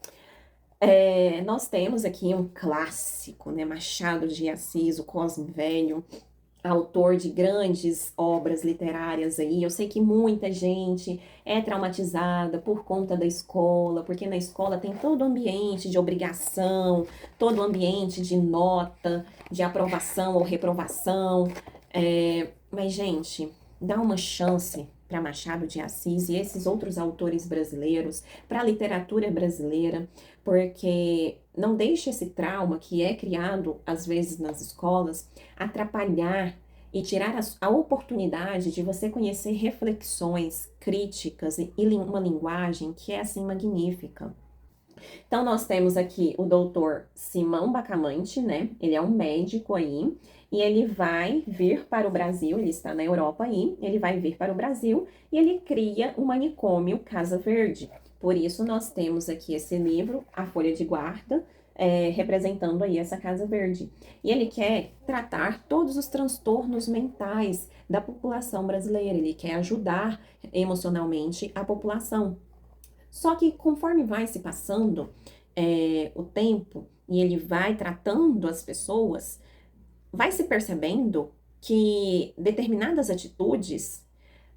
Speaker 1: Nós temos aqui um clássico, né? Machado de Assis, o Cosme Velho, autor de grandes obras literárias aí. Eu sei que muita gente é traumatizada por conta da escola, porque na escola tem todo o ambiente de obrigação, todo o ambiente de nota, de aprovação ou reprovação. Mas, gente, dá uma chance para Machado de Assis e esses outros autores brasileiros, para a literatura brasileira, porque não deixe esse trauma que é criado às vezes nas escolas atrapalhar e tirar a oportunidade de você conhecer reflexões críticas e uma linguagem que é assim magnífica. Então, nós temos aqui o doutor Simão Bacamante, né? Ele é um médico aí, e ele vai vir para o Brasil, ele está na Europa aí, ele vai vir para o Brasil e ele cria o manicômio Casa Verde. Por isso, nós temos aqui esse livro, A Folha de Guarda, representando aí essa Casa Verde. E ele quer tratar todos os transtornos mentais da população brasileira, ele quer ajudar emocionalmente a população. Só que conforme vai se passando o tempo e ele vai tratando as pessoas, vai se percebendo que determinadas atitudes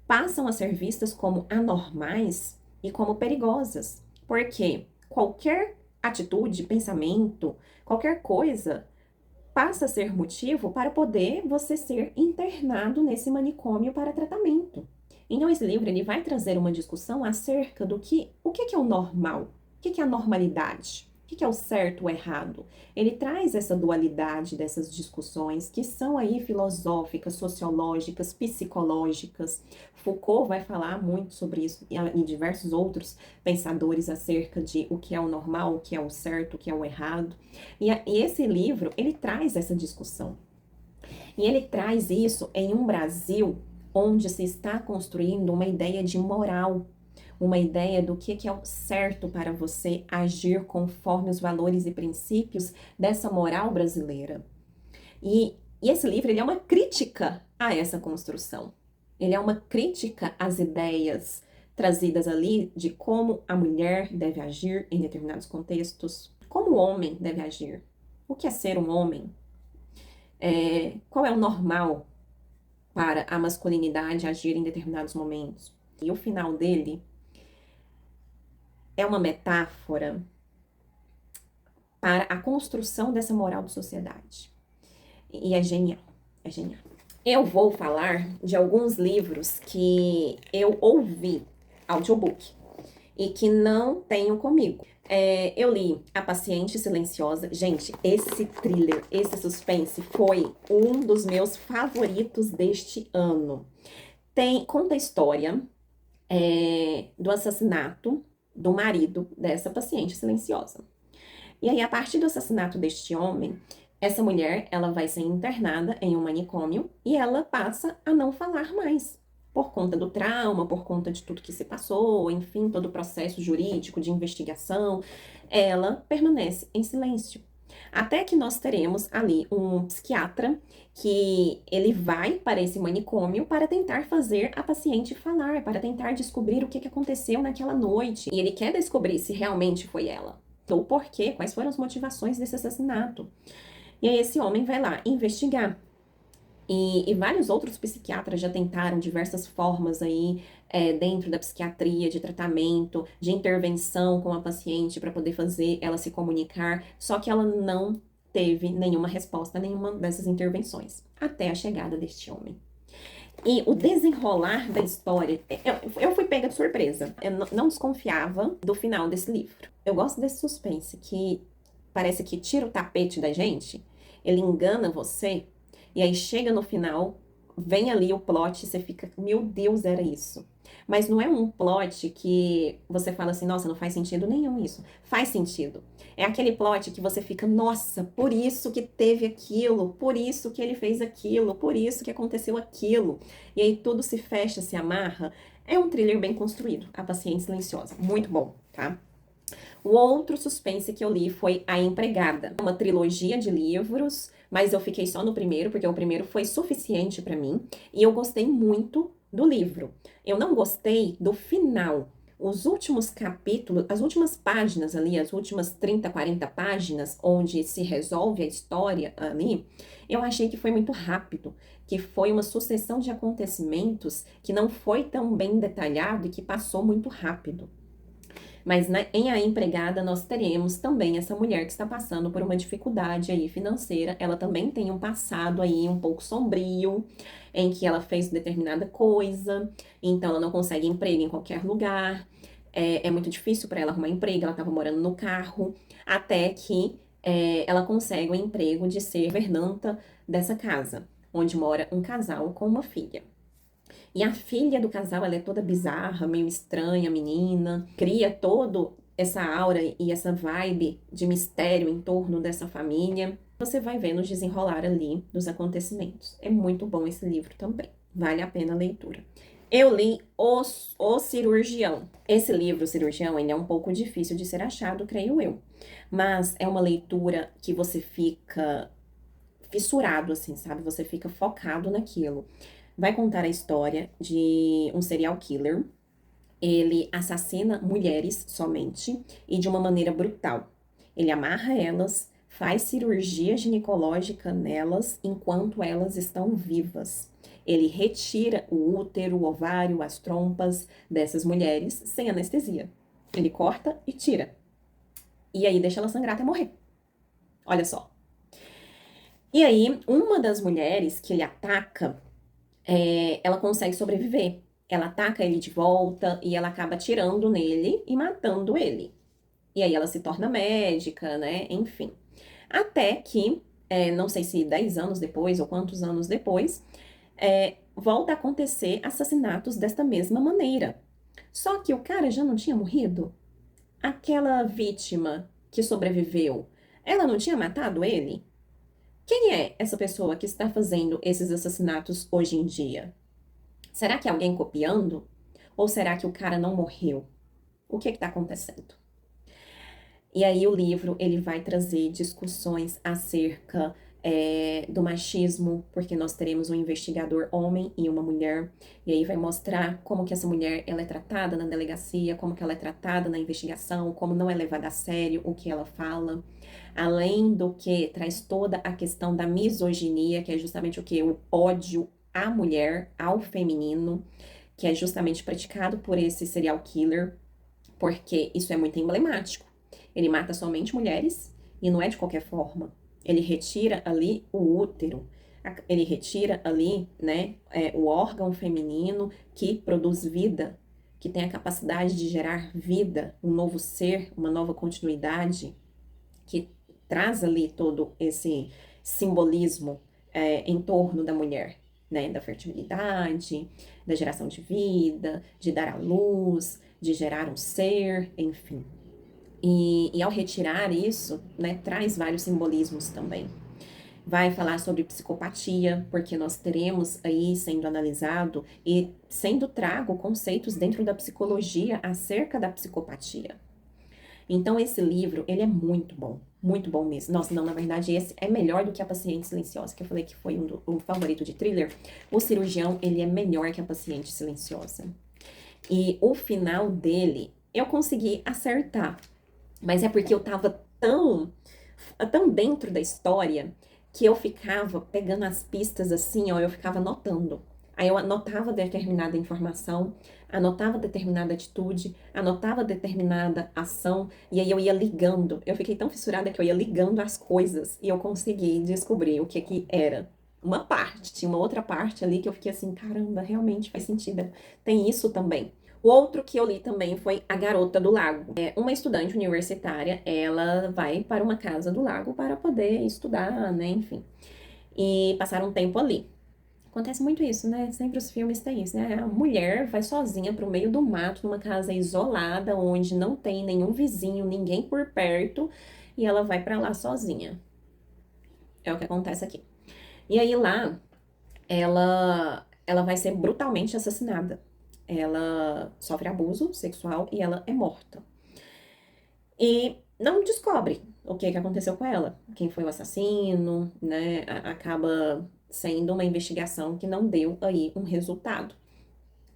Speaker 1: passam a ser vistas como anormais e como perigosas. Porque qualquer atitude, pensamento, qualquer coisa passa a ser motivo para poder você ser internado nesse manicômio para tratamento. Então, esse livro ele vai trazer uma discussão acerca do que o que é o normal, o que é a normalidade, o que é o certo ou errado. Ele traz essa dualidade dessas discussões que são aí filosóficas, sociológicas, psicológicas. Foucault vai falar muito sobre isso e diversos outros pensadores acerca de o que é o normal, o que é o certo, o que é o errado. E esse livro, ele traz essa discussão. E ele traz isso em um Brasil onde se está construindo uma ideia de moral, uma ideia do que é o certo para você agir conforme os valores e princípios dessa moral brasileira. E esse livro ele é uma crítica a essa construção. Ele é uma crítica às ideias trazidas ali de como a mulher deve agir em determinados contextos, como o homem deve agir, o que é ser um homem, qual é o normal para a masculinidade agir em determinados momentos. E o final dele é uma metáfora para a construção dessa moral de sociedade. E é genial, é genial. Eu vou falar de alguns livros que eu ouvi audiobook e que não tenho comigo. Eu li A Paciente Silenciosa. Gente, esse thriller, esse suspense foi um dos meus favoritos deste ano. Conta a história do assassinato do marido dessa paciente silenciosa. E aí, a partir do assassinato deste homem, essa mulher, ela vai ser internada em um manicômio e ela passa a não falar mais. Por conta do trauma, por conta de tudo que se passou, enfim, todo o processo jurídico de investigação, ela permanece em silêncio. Até que nós teremos ali um psiquiatra que ele vai para esse manicômio para tentar fazer a paciente falar, para tentar descobrir o que aconteceu naquela noite. E ele quer descobrir se realmente foi ela. Ou por quê, quais foram as motivações desse assassinato. E aí esse homem vai lá investigar. E vários outros psiquiatras já tentaram diversas formas aí dentro da psiquiatria, de tratamento, de intervenção com a paciente para poder fazer ela se comunicar, só que ela não teve nenhuma resposta a nenhuma dessas intervenções, até a chegada deste homem. E o desenrolar da história, eu fui pega de surpresa. Eu não desconfiava do final desse livro. Eu gosto desse suspense que parece que tira o tapete da gente, ele engana você, e aí chega no final, vem ali o plot e você fica, meu Deus, era isso. Mas não é um plot que você fala assim, nossa, não faz sentido nenhum isso. Faz sentido. É aquele plot que você fica, nossa, por isso que teve aquilo, por isso que ele fez aquilo, por isso que aconteceu aquilo. E aí tudo se fecha, se amarra. É um thriller bem construído, A Paciente Silenciosa. Muito bom, tá? O outro suspense que eu li foi A Empregada, uma trilogia de livros, mas eu fiquei só no primeiro, porque o primeiro foi suficiente pra mim, e eu gostei muito do livro. Eu não gostei do final. Os últimos capítulos, as últimas páginas ali, as últimas 30, 40 páginas, onde se resolve a história ali, eu achei que foi muito rápido, que foi uma sucessão de acontecimentos que não foi tão bem detalhado e que passou muito rápido. Mas em A Empregada nós teremos também essa mulher que está passando por uma dificuldade aí financeira. Ela também tem um passado aí um pouco sombrio, em que ela fez determinada coisa, então ela não consegue emprego em qualquer lugar. É muito difícil para ela arrumar emprego, ela estava morando no carro, até que ela consegue o emprego de ser governanta dessa casa, onde mora um casal com uma filha. E a filha do casal, ela é toda bizarra, meio estranha, menina, cria todo essa aura e essa vibe de mistério em torno dessa família. Você vai vendo o desenrolar ali dos acontecimentos. É muito bom esse livro também. Vale a pena a leitura. Eu li O Cirurgião. Esse livro, O Cirurgião, ele é um pouco difícil de ser achado, creio eu. Mas é uma leitura que você fica fissurado, assim, sabe? Você fica focado naquilo. Vai contar a história de um serial killer. Ele assassina mulheres somente e de uma maneira brutal. Ele amarra elas, faz cirurgia ginecológica nelas enquanto elas estão vivas. Ele retira o útero, o ovário, as trompas dessas mulheres sem anestesia. Ele corta e tira. E aí deixa ela sangrar até morrer. Olha só. E aí, uma das mulheres que ele ataca ela consegue sobreviver. Ela ataca ele de volta e ela acaba atirando nele e matando ele. E aí ela se torna médica, né? Enfim. Até que, não sei se 10 anos depois ou quantos anos depois, volta a acontecer assassinatos desta mesma maneira. Só que o cara já não tinha morrido. Aquela vítima que sobreviveu, ela não tinha matado ele? Quem é essa pessoa que está fazendo esses assassinatos hoje em dia? Será que é alguém copiando? Ou será que o cara não morreu? O que está acontecendo? E aí o livro ele vai trazer discussões acerca do machismo, porque nós teremos um investigador homem e uma mulher, e aí vai mostrar como que essa mulher ela é tratada na delegacia, como que ela é tratada na investigação, como não é levada a sério o que ela fala. Além do que traz toda a questão da misoginia, que é justamente o que? O ódio à mulher, ao feminino, que é justamente praticado por esse serial killer, porque isso é muito emblemático. Ele mata somente mulheres e não é de qualquer forma. Ele retira ali o útero, ele retira ali, né, o órgão feminino que produz vida, que tem a capacidade de gerar vida, um novo ser, uma nova continuidade, que traz ali todo esse simbolismo em torno da mulher, né? Da fertilidade, da geração de vida, de dar à luz, de gerar um ser, enfim. E ao retirar isso, né, traz vários simbolismos também. Vai falar sobre psicopatia, porque nós teremos aí sendo analisado e sendo trago conceitos dentro da psicologia acerca da psicopatia. Então, esse livro, ele é muito bom mesmo. Nossa, não, na verdade, esse é melhor do que A Paciente Silenciosa, que eu falei que foi um favorito de thriller. O Cirurgião, ele é melhor que A Paciente Silenciosa. E o final dele, eu consegui acertar, mas é porque eu tava tão dentro da história que eu ficava pegando as pistas assim, ó, eu ficava anotando. Aí eu anotava determinada informação, anotava determinada atitude, anotava determinada ação, e aí eu ia ligando. Eu fiquei tão fissurada que eu ia ligando as coisas e eu consegui descobrir o que que era. Uma parte, tinha uma outra parte ali que eu fiquei assim, caramba, realmente faz sentido. Tem isso também. O outro que eu li também foi A Garota do Lago. É uma estudante universitária, ela vai para uma casa do lago para poder estudar, né, enfim, e passar um tempo ali. Acontece muito isso, né? Sempre os filmes têm isso, né? A mulher vai sozinha pro meio do mato, numa casa isolada, onde não tem nenhum vizinho, ninguém por perto, e ela vai para lá sozinha. É o que acontece aqui. E aí lá, ela vai ser brutalmente assassinada. Ela sofre abuso sexual e ela é morta. E não descobre o que aconteceu com ela, quem foi o assassino, né? Acaba sendo uma investigação que não deu aí um resultado.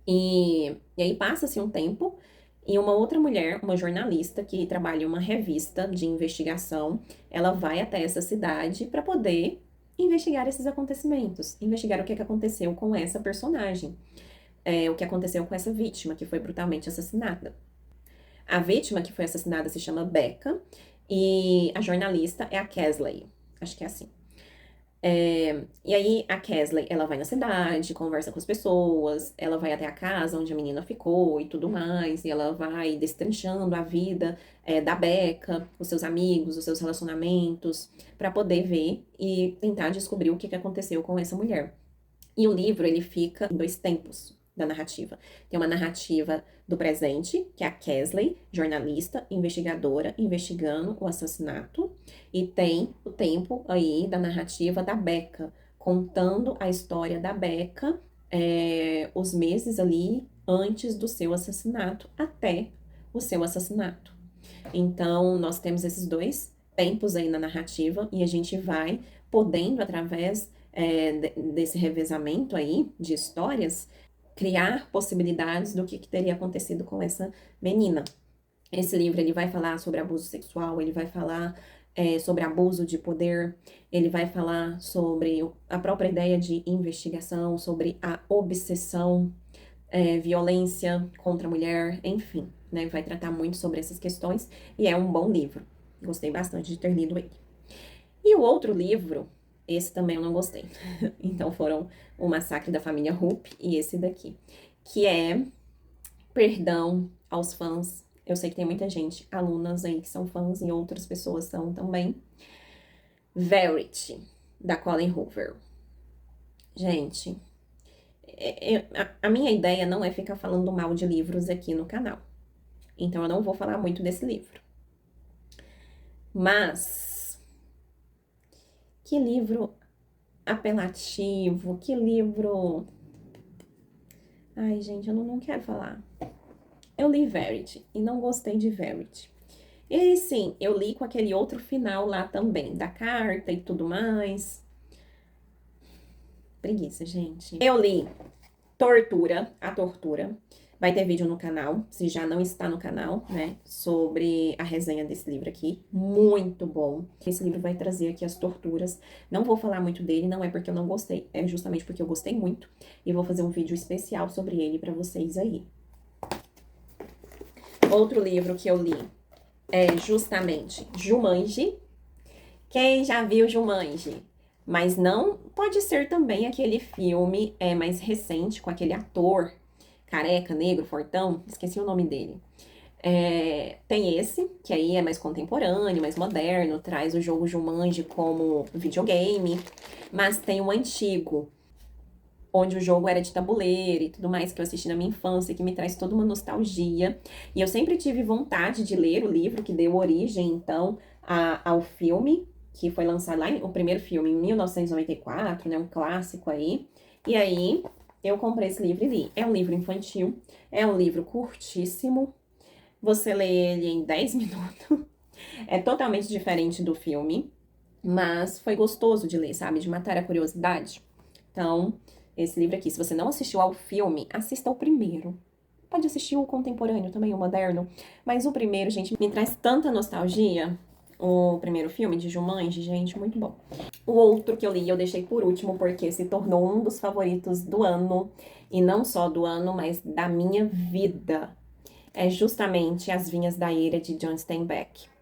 Speaker 1: E aí passa-se um tempo e uma outra mulher, uma jornalista que trabalha em uma revista de investigação, ela vai até essa cidade para poder investigar esses acontecimentos, investigar o que aconteceu com essa personagem, o que aconteceu com essa vítima que foi brutalmente assassinada. A vítima que foi assassinada se chama Becca e a jornalista é a Kesley. Acho que é assim. E aí a Kesley, ela vai na cidade, conversa com as pessoas, ela vai até a casa onde a menina ficou e tudo mais, e ela vai destrinchando a vida da Becca, os seus amigos, os seus relacionamentos, para poder ver e tentar descobrir o que aconteceu com essa mulher. E o livro, ele fica em dois tempos da narrativa. Tem uma narrativa do presente, que é a Kesley, jornalista, investigadora, investigando o assassinato. E tem o tempo aí da narrativa da Becca, contando a história da Becca, os meses ali antes do seu assassinato, até o seu assassinato. Então, nós temos esses dois tempos aí na narrativa e a gente vai podendo, através desse revezamento aí de histórias, criar possibilidades do que teria acontecido com essa menina. Esse livro ele vai falar sobre abuso sexual, ele vai falar sobre abuso de poder, ele vai falar sobre a própria ideia de investigação, sobre a obsessão, violência contra a mulher, enfim, né? Vai tratar muito sobre essas questões e é um bom livro. Gostei bastante de ter lido ele. E o outro livro, esse também eu não gostei. Então foram O Massacre da Família Hoop e esse daqui, que é Perdão aos Fãs. Eu sei que tem muita gente, alunas aí que são fãs e outras pessoas são também. Verity, da Colleen Hoover. Gente, a minha ideia não é ficar falando mal de livros aqui no canal. Então eu não vou falar muito desse livro. Mas que livro apelativo, que livro. Ai, gente, eu não quero falar. Eu li Verity e não gostei de Verity. E aí, sim, eu li com aquele outro final lá também, da carta e tudo mais. Preguiça, gente. Eu li Tortura, a Tortura. Vai ter vídeo no canal, se já não está no canal, né? Sobre a resenha desse livro aqui. Muito bom. Esse livro vai trazer aqui as torturas. Não vou falar muito dele, não é porque eu não gostei, é justamente porque eu gostei muito. E vou fazer um vídeo especial sobre ele pra vocês aí. Outro livro que eu li é justamente Jumanji. Quem já viu Jumanji? Mas não pode ser também aquele filme mais recente com aquele ator careca, negro, fortão, esqueci o nome dele. Tem esse, que aí é mais contemporâneo, mais moderno, traz o jogo Jumanji como videogame, mas tem o antigo, onde o jogo era de tabuleiro e tudo mais, que eu assisti na minha infância, que me traz toda uma nostalgia. E eu sempre tive vontade de ler o livro que deu origem, então, ao filme, que foi lançado lá, o primeiro filme, em 1994, né, um clássico aí. E aí, eu comprei esse livro e li. É um livro infantil, é um livro curtíssimo, você lê ele em 10 minutos, é totalmente diferente do filme, mas foi gostoso de ler, sabe? De matar a curiosidade. Então, esse livro aqui, se você não assistiu ao filme, assista ao primeiro. Pode assistir o contemporâneo também, o moderno. Mas o primeiro, gente, me traz tanta nostalgia. O primeiro filme de Jumanji, gente, muito bom. O outro que eu li, eu deixei por último, porque se tornou um dos favoritos do ano. E não só do ano, mas da minha vida. É justamente As Vinhas da Ira, de John Steinbeck.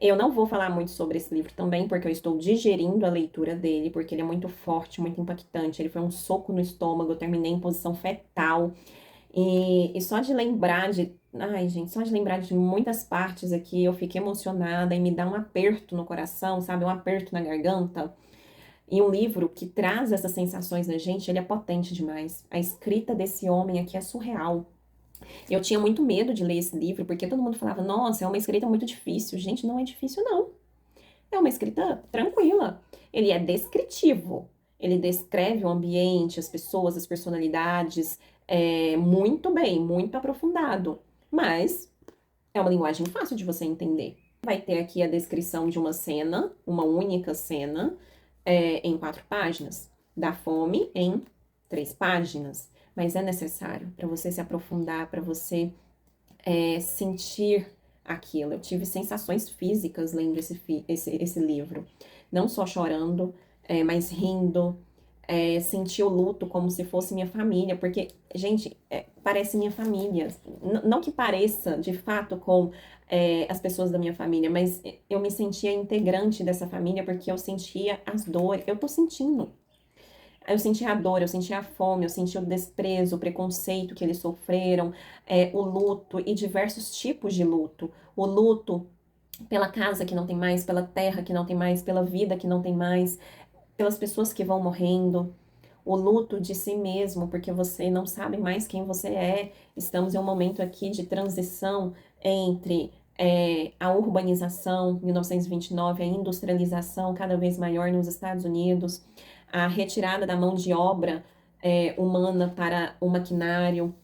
Speaker 1: Eu não vou falar muito sobre esse livro também, porque eu estou digerindo a leitura dele, porque ele é muito forte, muito impactante. Ele foi um soco no estômago, eu terminei em posição fetal. E só de lembrar de. Ai, gente, só de lembrar de muitas partes aqui, eu fiquei emocionada e me dá um aperto no coração, sabe? Um aperto na garganta. E um livro que traz essas sensações na gente, ele é potente demais. A escrita desse homem aqui é surreal. Eu tinha muito medo de ler esse livro, porque todo mundo falava, nossa, é uma escrita muito difícil. Gente, não é difícil, não. É uma escrita tranquila. Ele é descritivo. Ele descreve o ambiente, as pessoas, as personalidades, muito bem, muito aprofundado. Mas é uma linguagem fácil de você entender. Vai ter aqui a descrição de uma cena, uma única cena, em 4 páginas. Da fome em 3 páginas. Mas é necessário para você se aprofundar, para você sentir aquilo. Eu tive sensações físicas lendo esse livro. Não só chorando, mas rindo. Senti o luto como se fosse minha família, porque, gente, parece minha família. Não que pareça, de fato, com as pessoas da minha família, mas eu me sentia integrante dessa família porque eu sentia as dores. Eu tô sentindo. Eu senti a dor, eu senti a fome, eu senti o desprezo, o preconceito que eles sofreram, o luto e diversos tipos de luto. O luto pela casa que não tem mais, pela terra que não tem mais, pela vida que não tem mais, pelas pessoas que vão morrendo. O luto de si mesmo, porque você não sabe mais quem você é. Estamos em um momento aqui de transição entre a urbanização, 1929, a industrialização cada vez maior nos Estados Unidos, a retirada da mão de obra humana para o maquinário,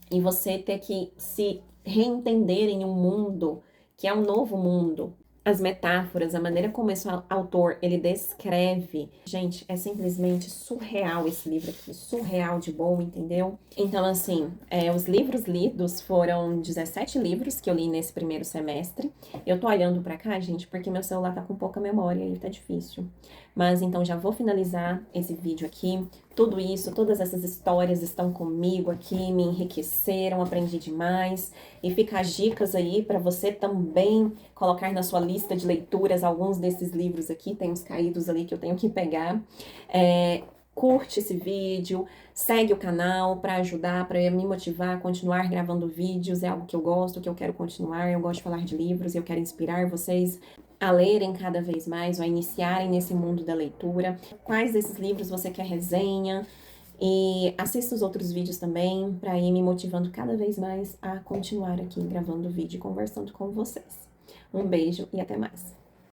Speaker 1: e você ter que se reentender em um mundo que é um novo mundo. As metáforas, a maneira como esse autor ele descreve, gente, é simplesmente surreal esse livro aqui, surreal de bom, entendeu? Então, assim, os livros lidos foram 17 livros que eu li nesse primeiro semestre. Eu tô olhando pra cá, gente, porque meu celular tá com pouca memória e tá difícil. Mas então já vou finalizar esse vídeo aqui. Tudo isso, todas essas histórias estão comigo aqui, me enriqueceram, aprendi demais. E fica as dicas aí para você também colocar na sua lista de leituras alguns desses livros aqui. Tem uns caídos ali que eu tenho que pegar. Curte esse vídeo, segue o canal para ajudar, para me motivar a continuar gravando vídeos. É algo que eu gosto, que eu quero continuar. Eu gosto de falar de livros, eu quero inspirar vocês a lerem cada vez mais, ou a iniciarem nesse mundo da leitura. Quais desses livros você quer resenha? E assista os outros vídeos também, para ir me motivando cada vez mais a continuar aqui gravando vídeo e conversando com vocês. Um beijo e até mais!